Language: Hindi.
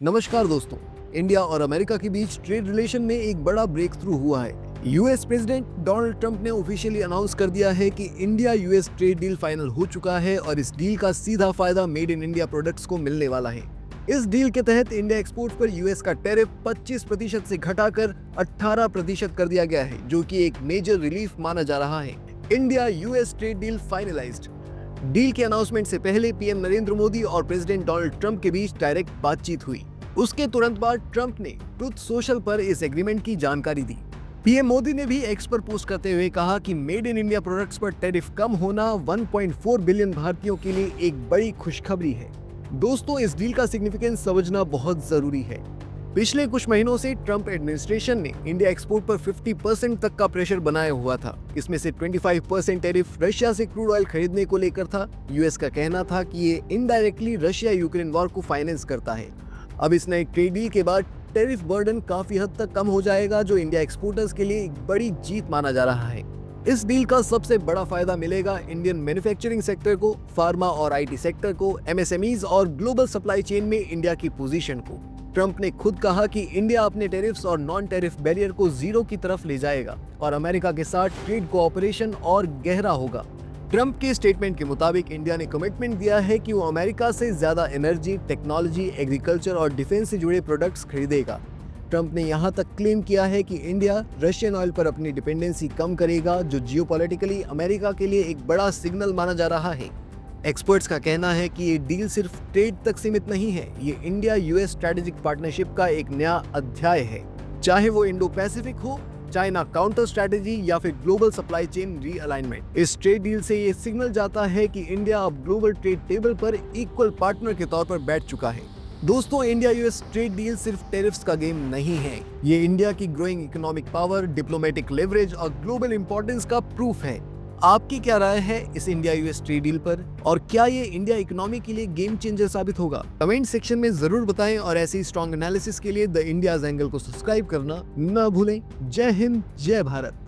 नमस्कार दोस्तों। इंडिया और अमेरिका के बीच ट्रेड रिलेशन में एक बड़ा ब्रेक थ्रू हुआ है। यूएस प्रेसिडेंट डोनाल्ड ट्रंप ने ऑफिशियली अनाउंस कर दिया है कि India US trade deal final हो चुका है और इस डील का सीधा फायदा मेड इन इंडिया प्रोडक्ट्स को मिलने वाला है। इस डील के तहत इंडिया एक्सपोर्ट पर यूएस का टैरिफ 25% से घटाकर 18% कर दिया गया है, जो कि एक मेजर रिलीफ माना जा रहा है। India US trade deal finalised. Deal के अनाउंसमेंट से पहले पीएम नरेंद्र मोदी और प्रेसिडेंट डोनाल्ड ट्रंप के बीच डायरेक्ट बातचीत हुई। उसके तुरंत बाद ट्रंप ने ट्रुथ सोशल पर इस एग्रीमेंट की जानकारी दी। पीएम मोदी ने भी एक्स पर पोस्ट करते हुए कहा कि मेड इन इंडिया प्रोडक्ट्स पर टैरिफ कम होना 1.4 बिलियन भारतीयों के लिए एक बड़ी खुशखबरी है। दोस्तों, इस डील का सिग्निफिकेंस समझना बहुत जरूरी है। पिछले कुछ महीनों से ट्रंप एडमिनिस्ट्रेशन ने इंडिया एक्सपोर्ट पर 50% तक का प्रेशर बनाया हुआ था। इसमें से 25% टैरिफ रशिया से क्रूड ऑयल खरीदने को लेकर था। यूएस का कहना था कि ये इनडायरेक्टली रशिया यूक्रेन वॉर को फाइनेंस करता है। अब इस नए ट्रेड डील के बाद टैरिफ बर्डन काफी हद तक कम हो जाएगा, जो इंडिया एक्सपोर्टर्स के लिए एक बड़ी जीत माना जा रहा है। इस डील का सबसे बड़ा फायदा मिलेगा इंडियन मैन्युफैक्चरिंग सेक्टर को, फार्मा और आईटी सेक्टर को, एमएसएमईज और ग्लोबल सप्लाई चेन में इंडिया की पोजीशन को। ट्रंप ने खुद कहा कि इंडिया अपने टैरिफ्स और नॉन टैरिफ बैरियर को जीरो की तरफ ले जाएगा और अमेरिका के साथ ट्रेड कोऑपरेशन और गहरा होगा। ट्रंप के स्टेटमेंट के मुताबिक इंडिया ने कमिटमेंट दिया है कि वो अमेरिका से ज्यादा एनर्जी, टेक्नोलॉजी, एग्रीकल्चर और डिफेंस से जुड़े प्रोडक्ट्स खरीदेगा। ट्रंप ने यहां तक क्लेम किया है कि इंडिया रशियन ऑयल पर अपनी डिपेंडेंसी कम करेगा, जो जियोपॉलिटिकली अमेरिका के लिए एक बड़ा सिग्नल माना जा रहा है। एक्सपर्ट्स का कहना है कि ये डील सिर्फ ट्रेड तक सीमित नहीं है, ये इंडिया यूएस स्ट्रेटेजिक पार्टनरशिप का एक नया अध्याय है। चाहे वो इंडो पैसिफिक हो, चाइना काउंटर स्ट्रेटेजी या फिर ग्लोबल सप्लाई चेन रीअलाइनमेंट। इस ट्रेड डील से ये सिग्नल जाता है कि इंडिया अब ग्लोबल ट्रेड टेबल पर इक्वल पार्टनर के तौर पर बैठ चुका है। दोस्तों, इंडिया यूएस ट्रेड डील सिर्फ टैरिफ्स का गेम नहीं है, ये इंडिया की growing economic power, diplomatic leverage और ग्लोबल इंपॉर्टेंस का प्रूफ है। आपकी क्या राय है इस इंडिया यूएस ट्रेड डील पर, और क्या ये इंडिया इकोनॉमी के लिए गेम चेंजर साबित होगा? कमेंट सेक्शन में जरूर बताएं और ऐसी स्ट्रॉन्ग एनालिसिस के लिए द इंडियाज एंगल को सब्सक्राइब करना न भूलें। जय हिंद, जय भारत।